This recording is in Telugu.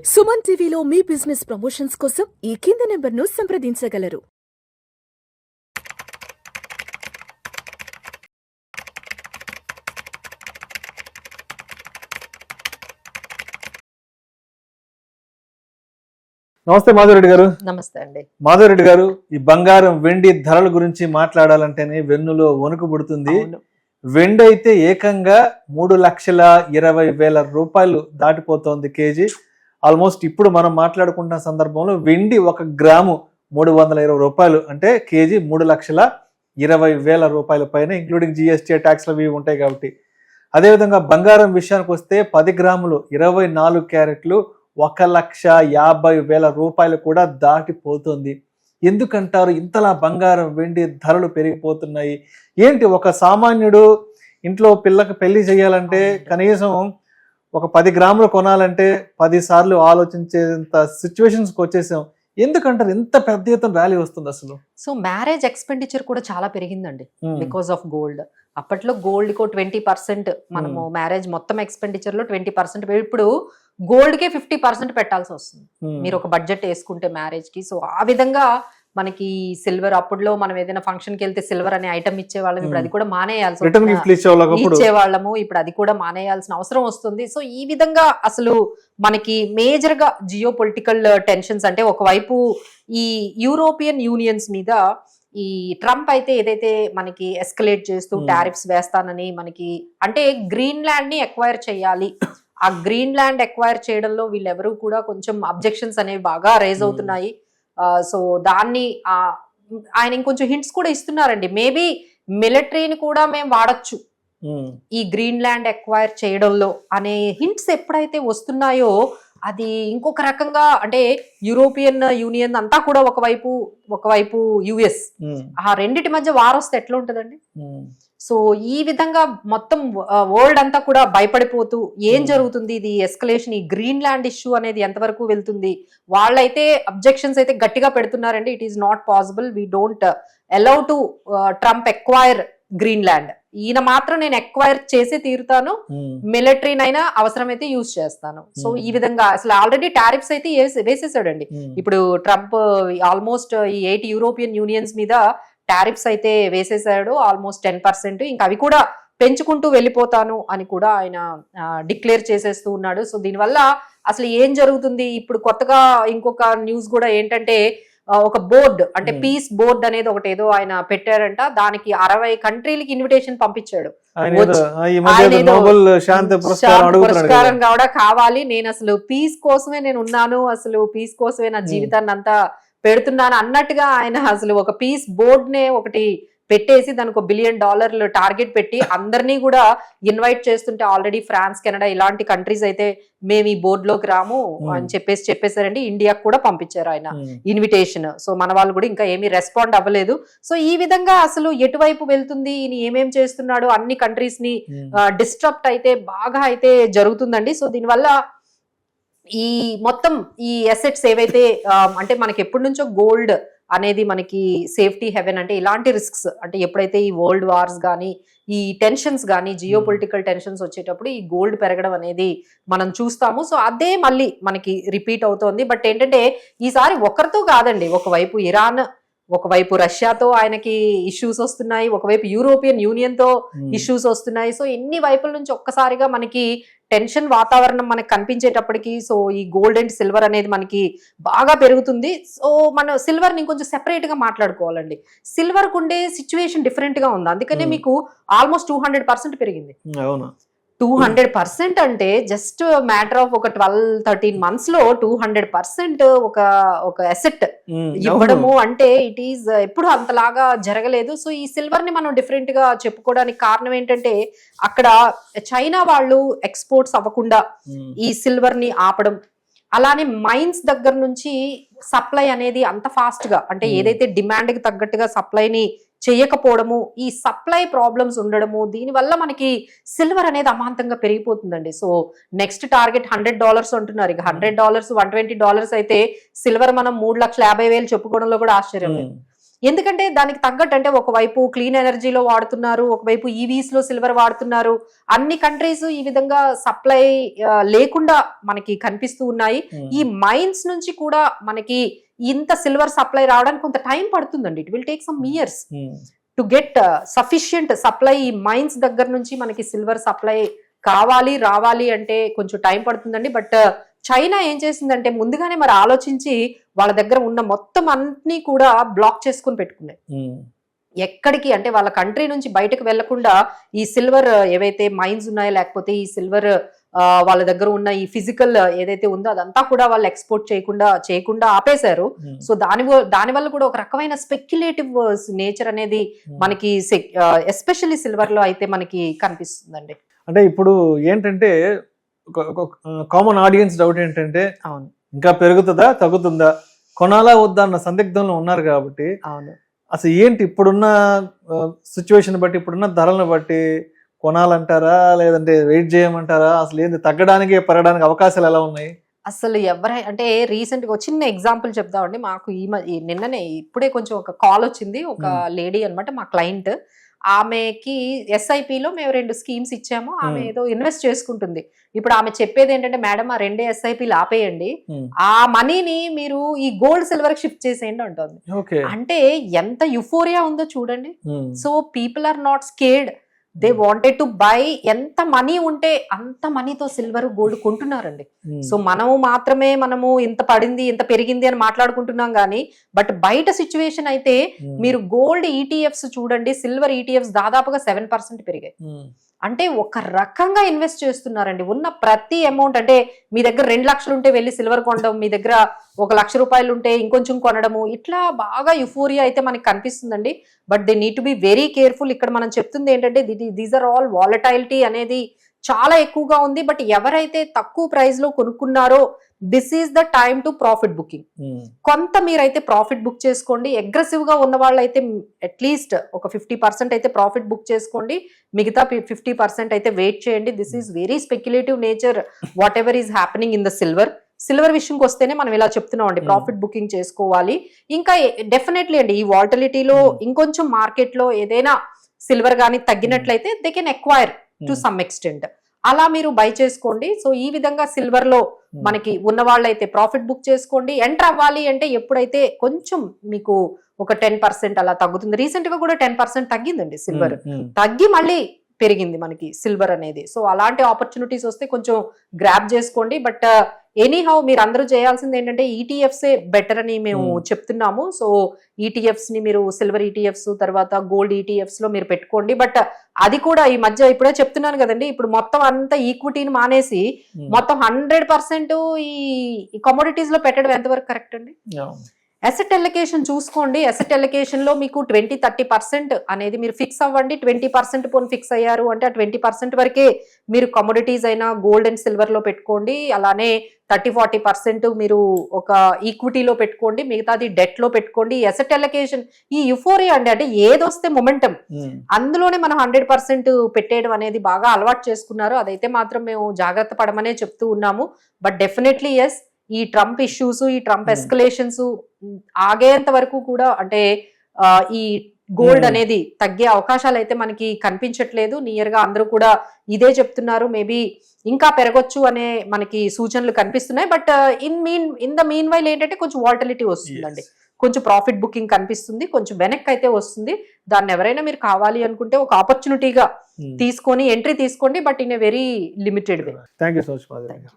సుమన్ టీవీలో మీ బిజినెస్ ప్రమోషన్స్ కోసం ఈ కింది నెంబర్ను సంప్రదించగలరు. నమస్తే మాధవరెడ్డి గారు. నమస్తే అండి. మాధవరెడ్డి గారు, ఈ బంగారం వెండి ధరల గురించి మాట్లాడాలంటేనే వెన్నులో వణుకు పుడుతుంది. వెండి అయితే ఏకంగా 3,20,000 రూపాయలు దాటిపోతోంది కేజీ. ఆల్మోస్ట్ ఇప్పుడు మనం మాట్లాడుకుంటున్న సందర్భంలో వెండి 1 గ్రాము 320 రూపాయలు, అంటే కేజీ 3,20,000 రూపాయల పైన, ఇంక్లూడింగ్ జిఎస్టీ ట్యాక్స్లు అవి ఉంటాయి కాబట్టి. అదేవిధంగా బంగారం విషయానికి వస్తే 10 గ్రాములు 24 క్యారెట్లు 1,50,000 రూపాయలు కూడా దాటిపోతుంది. ఎందుకంటారు ఇంతలా బంగారం వెండి ధరలు పెరిగిపోతున్నాయి? ఏంటి, ఒక సామాన్యుడు ఇంట్లో పిల్లకి పెళ్లి చేయాలంటే కనీసం ఒక 10 గ్రాములు కొనాలంటే 10 సార్లు ఆలోచించేంత సిచ్యువేషన్స్కి వచ్చేసాం. ఎందుకంటారు ఇంత పెద్ద ఎత్తున ర్యాలీ వస్తుంది అసలు? సో మ్యారేజ్ ఎక్స్పెండిచర్ కూడా చాలా పెరిగిందండి బికాస్ ఆఫ్ గోల్డ్. అప్పట్లో గోల్డ్ కో 20% మనము మ్యారేజ్ మొత్తం ఎక్స్పెండిచర్ లో 20%, ఇప్పుడు గోల్డ్ కే 50% పెట్టాల్సి వస్తుంది మీరు ఒక బడ్జెట్ వేసుకుంటే మ్యారేజ్ కి. సో ఆ విధంగా మనకి సిల్వర్, అప్పట్లో మనం ఏదైనా ఫంక్షన్ కి వెళ్తే సిల్వర్ అనే ఐటమ్ ఇచ్చేవాళ్ళం, ఇప్పుడు అది కూడా మానేయాల్సి ఇచ్చేవాళ్ళము, ఇప్పుడు అది కూడా మానేయాల్సిన అవసరం వస్తుంది. సో ఈ విధంగా అసలు మనకి మేజర్ గా జియో పొలిటికల్ టెన్షన్స్, అంటే ఒకవైపు ఈ యూరోపియన్ యూనియన్స్ మీద ఈ ట్రంప్ అయితే ఏదైతే మనకి ఎస్కలేట్ చేస్తూ టారిఫ్స్ వేస్తానని, మనకి అంటే గ్రీన్ ల్యాండ్ ని ఎక్వైర్ చేయాలి, ఆ గ్రీన్ ల్యాండ్ ఎక్వైర్ చేయడంలో వీళ్ళెవరూ కూడా కొంచెం అబ్జెక్షన్స్ అనేవి బాగా రేజ్ అవుతున్నాయి. సో దాన్ని ఆయన ఇంకొంచెం హింట్స్ కూడా ఇస్తున్నారండి, మేబీ మిలిటరీని కూడా మేము వాడచ్చు ఈ గ్రీన్ ల్యాండ్ ఎక్వైర్ చేయడంలో అనే హింట్స్ ఎప్పుడైతే వస్తున్నాయో అది ఇంకొక రకంగా, అంటే యూరోపియన్ యూనియన్ అంతా కూడా ఒకవైపు యుఎస్, ఆ రెండిటి మధ్య వార్ వస్తే ఎట్లా ఉంటుందండి? సో ఈ విధంగా మొత్తం వరల్డ్ అంతా కూడా భయపడిపోతూ ఏం జరుగుతుంది, ఇది ఎస్కలేషన్, ఈ గ్రీన్ ల్యాండ్ ఇష్యూ అనేది ఎంతవరకు వెళ్తుంది? వాళ్ళైతే అబ్జెక్షన్స్ అయితే గట్టిగా పెడుతున్నారండి. It is not possible, we don't allow to Trump acquire Greenland. ఈయన మాత్రం నేను ఎక్వైర్ చేసి తీరుతాను, మిలిటరీనైనా అవసరమైతే యూజ్ చేస్తాను. సో ఈ విధంగా అసలు ఆల్రెడీ టారిఫ్స్ అయితే వేసేసాడండి. ఇప్పుడు ట్రంప్ ఆల్మోస్ట్ ఈ 8 యూరోపియన్ యూనియన్స్ మీద టారిఫ్స్ అయితే వేసేసాడు, ఆల్మోస్ట్ 10%. ఇంకా అవి కూడా పెంచుకుంటూ వెళ్ళిపోతాను అని కూడా ఆయన డిక్లేర్ చేసేస్తూ ఉన్నాడు. సో దీనివల్ల అసలు ఏం జరుగుతుంది? ఇప్పుడు కొత్తగా ఇంకొక న్యూస్ కూడా ఏంటంటే, ఒక బోర్డు, అంటే పీస్ బోర్డ్ అనేది ఒకటి ఏదో ఆయన పెట్టారంట, దానికి 60 కంట్రీలకి ఇన్విటేషన్ పంపించాడు. పురస్కారం కూడా కావాలి, నేను అసలు పీస్ కోసమే నేను ఉన్నాను, అసలు పీస్ కోసమే నా జీవితాన్ని అంతా పెడుతున్నాను అన్నట్టుగా ఆయన అసలు ఒక పీస్ బోర్డ్ నే ఒకటి పెట్టేసి దానికి $1 బిలియన్ టార్గెట్ పెట్టి అందరినీ కూడా ఇన్వైట్ చేస్తుంటే, ఆల్రెడీ ఫ్రాన్స్, కెనడా ఇలాంటి కంట్రీస్ అయితే మేము ఈ బోర్డ్ లోకి రాము అని చెప్పేసారండి. ఇండియాకు కూడా పంపించారు ఆయన ఇన్విటేషన్. సో మన వాళ్ళు కూడా ఇంకా ఏమీ రెస్పాండ్ అవ్వలేదు. సో ఈ విధంగా అసలు ఎటువైపు వెళ్తుంది, ఈయన ఏమేం చేస్తున్నాడు, అన్ని కంట్రీస్ ని డిస్ట్రప్ట్ అయితే బాగా అయితే జరుగుతుందండి. సో దీనివల్ల ఈ మొత్తం ఈ అసెట్స్ ఏవైతే, అంటే మనకి ఎప్పటి నుంచో గోల్డ్ అనేది మనకి సేఫ్టీ హెవెన్, అంటే ఇలాంటి రిస్క్స్, అంటే ఎప్పుడైతే ఈ వరల్డ్ వార్స్ కానీ, ఈ టెన్షన్స్ కానీ, జియో పొలిటికల్ టెన్షన్స్ వచ్చేటప్పుడు ఈ గోల్డ్ పెరగడం అనేది మనం చూస్తాము. సో అదే మళ్ళీ మనకి రిపీట్ అవుతోంది. బట్ ఏంటంటే ఈసారి ఒకరితో కాదండి, ఒకవైపు ఇరాన్, ఒకవైపు రష్యాతో ఆయనకి ఇష్యూస్ వస్తున్నాయి, ఒకవైపు యూరోపియన్ యూనియన్ తో ఇష్యూస్ వస్తున్నాయి. సో ఎన్ని వైపుల నుంచి ఒక్కసారిగా మనకి టెన్షన్ వాతావరణం మనకు కనిపించేటప్పటికి, సో ఈ గోల్డ్ అండ్ సిల్వర్ అనేది మనకి బాగా పెరుగుతుంది. సో మనం సిల్వర్ ని కొంచెం సెపరేట్ గా మాట్లాడుకోవాలండి. సిల్వర్ కుండే సిచ్యువేషన్ డిఫరెంట్ గా ఉంది, అందుకనే మీకు ఆల్మోస్ట్ 200% పెరిగింది. 200% అంటే జస్ట్ మ్యాటర్ ఆఫ్ ఒక 12-13 months లో 200% ఒక అసెట్ ఇవ్వడము అంటే ఇట్ ఈస్ ఎప్పుడు అంతలాగా జరగలేదు. సో ఈ సిల్వర్ ని మనం డిఫరెంట్ గా చెప్పుకోవడానికి కారణం ఏంటంటే, అక్కడ చైనా వాళ్ళు ఎక్స్పోర్ట్స్ అవ్వకుండా ఈ సిల్వర్ ని ఆపడం, అలానే మైన్స్ దగ్గర నుంచి సప్లై అనేది అంత ఫాస్ట్ గా, అంటే ఏదైతే డిమాండ్ కి తగ్గట్టుగా సప్లైని చేయకపోవడము, ఈ సప్లై ప్రాబ్లమ్స్ ఉండడము, దీనివల్ల మనకి సిల్వర్ అనేది అమాంతంగా పెరిగిపోతుందండి. సో నెక్స్ట్ టార్గెట్ $100 అంటున్నారు. ఇక $100, $120 అయితే సిల్వర్ మనం 3,50,000 చెప్పుకోవడంలో కూడా ఆశ్చర్యం లేదు. ఎందుకంటే దానికి తగ్గట్టు అంటే ఒకవైపు క్లీన్ ఎనర్జీలో వాడుతున్నారు, ఒకవైపు ఈవీస్ లో సిల్వర్ వాడుతున్నారు. అన్ని కంట్రీస్ ఈ విధంగా సప్లై లేకుండా మనకి కనిపిస్తూ ఉన్నాయి. ఈ మైన్స్ నుంచి కూడా మనకి ఇంత సిల్వర్ సప్లై రావడానికి కొంత టైం పడుతుందండి. It will take some years to get sufficient supply. ఈ మైన్స్ దగ్గర నుంచి మనకి సిల్వర్ సప్లై రావాలి అంటే కొంచెం టైం పడుతుందండి. బట్ చైనా ఏం చేసిందంటే ముందుగానే మరి ఆలోచించి వాళ్ళ దగ్గర ఉన్న మొత్తం అన్ని కూడా బ్లాక్ చేసుకుని పెట్టుకున్నాయి. ఎక్కడికి అంటే వాళ్ళ కంట్రీ నుంచి బయటకు వెళ్లకుండా ఈ సిల్వర్ ఏవైతే మైన్స్ ఉన్నాయో, లేకపోతే ఈ సిల్వర్ వాళ్ళ దగ్గర ఉన్న ఈ ఫిజికల్ ఏదైతే ఉందో అదంతా కూడా వాళ్ళు ఎక్స్పోర్ట్ చేయకుండా ఆపేశారు. సో దాని వల్ల కూడా ఒక రకమైన స్పెక్యులేటివ్ నేచర్ అనేది మనకి ఎస్పెషల్లీ సిల్వర్ లో అయితే మనకి కనిపిస్తుందండి. అంటే ఇప్పుడు ఏంటంటే కామన్ ఆడియన్స్ డౌట్ ఏంటంటే, అవును, ఇంకా పెరుగుతుందా తగ్గుతుందా, కొనాలా వద్దా అన్న సందిగ్ధంలో ఉన్నారు కాబట్టి, అవును, అసలు ఏంటి ఇప్పుడున్న సిచ్యువేషన్ బట్టి, ఇప్పుడున్న ధరలను బట్టి కొనాలంటారా లేదంటే వెయిట్ చేయమంటారా? అసలు ఏంది తగ్గడానికి పెరగడానికి అవకాశాలు ఎలా ఉన్నాయి? అసలు అంటే రీసెంట్ గా చిన్న ఎగ్జాంపుల్ చెప్దామండి. మాకు నిన్ననే ఇప్పుడే కొంచెం ఒక కాల్ వచ్చింది. ఒక లేడీ అన్నమాట, మా క్లయింట్. ఆమెకి ఎస్ఐపిలో మేము 2 స్కీమ్స్ ఇచ్చాము. ఆమె ఏదో ఇన్వెస్ట్ చేసుకుంటుంది. ఇప్పుడు ఆమె చెప్పేది ఏంటంటే, మేడం ఆ 2 ఎస్ఐపిలు ఆపేయండి, ఆ మనీని మీరు ఈ గోల్డ్ సిల్వర్ షిఫ్ట్ చేసేయండి అంటుంది. అంటే ఎంత యుఫోరియా ఉందో చూడండి. So people are not scared, they wanted to buy. ఎంత మనీ ఉంటే అంత మనీతో సిల్వర్ గోల్డ్ కొంటున్నారండి. సో మనము ఇంత పడింది ఇంత పెరిగింది అని మాట్లాడుకుంటున్నాం కానీ, బట్ బయట సిచ్యువేషన్ అయితే మీరు గోల్డ్ ఈటీఎఫ్స్ చూడండి, సిల్వర్ ఈటీఎఫ్స్ దాదాపుగా 7% పెరిగాయి. అంటే ఒక రకంగా ఇన్వెస్ట్ చేస్తున్నారండి. ఉన్న ప్రతి అమౌంట్, అంటే మీ దగ్గర 2 లక్షలు ఉంటే వెళ్ళి సిల్వర్ కొనడం, మీ దగ్గర 1 లక్ష రూపాయలు ఉంటే ఇంకొంచెం కొనడము, ఇట్లా బాగా యుఫోరియా అయితే మనకి కనిపిస్తుందండి. But they need to be very careful. ఇక్కడ మనం చెప్తుంది ఏంటంటే, దీస్ ఆర్ ఆల్ వాలటైలిటీ అనేది చాలా ఎక్కువగా ఉంది. బట్ ఎవరైతే తక్కువ ప్రైస్ లో కొనుక్కున్నారో, this is the time to profit booking. కొంత మీరైతే ప్రాఫిట్ బుక్ చేసుకోండి. అగ్రెసివ్ గా ఉన్న వాళ్ళైతే అట్లీస్ట్ ఒక 50% అయితే ప్రాఫిట్ బుక్ చేసుకోండి. మిగతా 50% అయితే వెయిట్ చేయండి. This is very speculative nature whatever is happening in the silver విషయంకి వస్తేనే మనం ఇలా చెప్తున్నాం అండి, ప్రాఫిట్ బుకింగ్ చేసుకోవాలి. ఇంకా డెఫినెట్లీ అండి, ఈ వాలటిలిటీలో ఇంకొంచెం మార్కెట్ లో ఏదైనా సిల్వర్ గానీ తగ్గినట్లయితే they can acquire to some extent, అలా మీరు బై చేసుకోండి. సో ఈ విధంగా సిల్వర్ లో మనకి ఉన్న వాళ్ళైతే ప్రాఫిట్ బుక్ చేసుకోండి. ఎంటర్ అవ్వాలి అంటే ఎప్పుడైతే కొంచెం మీకు ఒక 10% అలా తగ్గుతుంది. రీసెంట్ గా కూడా 10% తగ్గిందండి సిల్వర్, తగ్గి మళ్ళీ పెరిగింది మనకి సిల్వర్ అనేది. సో అలాంటి ఆపర్చునిటీస్ వస్తే కొంచెం గ్రాబ్ చేసుకోండి. బట్ ఎనీహౌ మీరు అందరూ చేయాల్సింది ఏంటంటే, ఈటీఎఫ్సే బెటర్ అని మేము చెప్తున్నాము. సో ఈటీఎఫ్స్ ని మీరు సిల్వర్ ఈటీఎఫ్స్ తర్వాత గోల్డ్ ఈటీఎఫ్స్ లో మీరు పెట్టుకోండి. బట్ అది కూడా ఈ మధ్య ఇప్పుడే చెప్తున్నాను కదండి, ఇప్పుడు మొత్తం అంతా ఈక్విటీని మానేసి మొత్తం 100% ఈ కమోడిటీస్ లో పెట్టడం ఎంతవరకు కరెక్ట్ అండి? అసెట్ ఎలకేషన్ చూసుకోండి. అసెట్ ఎలకేషన్ లో మీకు 20-30% అనేది మీరు ఫిక్స్ అవ్వండి. 20% పోనీ ఫిక్స్ అయ్యారు అంటే ఆ 20% వరకే మీరు కమోడిటీస్ అయినా గోల్డ్ అండ్ సిల్వర్ లో పెట్టుకోండి. అలానే 30-40% మీరు ఒక ఈక్విటీలో పెట్టుకోండి, మిగతాది డెట్ లో పెట్టుకోండి. అసెట్ ఎలకేషన్ ఈ యుఫోరియా అండి, అంటే ఏదొస్తే మొమెంటం అందులోనే మనం 100% పెట్టేయడం అనేది బాగా అలవాటు చేసుకున్నారు. అదైతే మాత్రం మేము జాగ్రత్త పడమనే చెప్తూ ఉన్నాము. బట్ డెఫినెట్లీ ఎస్, ఈ ట్రంప్ ఇష్యూస్, ఈ ట్రంప్ ఎస్కలేషన్స్ ఆగేంత వరకు కూడా అంటే ఈ గోల్డ్ అనేది తగ్గే అవకాశాలు అయితే మనకి కనిపించట్లేదు. నియర్ గా అందరూ కూడా ఇదే చెప్తున్నారు. మేబీ ఇంకా పెరగొచ్చు అనే మనకి సూచనలు కనిపిస్తున్నాయి. But in the mean while ఏంటంటే కొంచెం వాలటిలిటీ వస్తుందండి, కొంచెం ప్రాఫిట్ బుకింగ్ కనిపిస్తుంది, కొంచెం వెనక్కి అయితే వస్తుంది. దాన్ని ఎవరైనా మీరు కావాలి అనుకుంటే ఒక ఆపర్చునిటీగా తీసుకొని ఎంట్రీ తీసుకోండి, but in a very limited way. Thank you so much.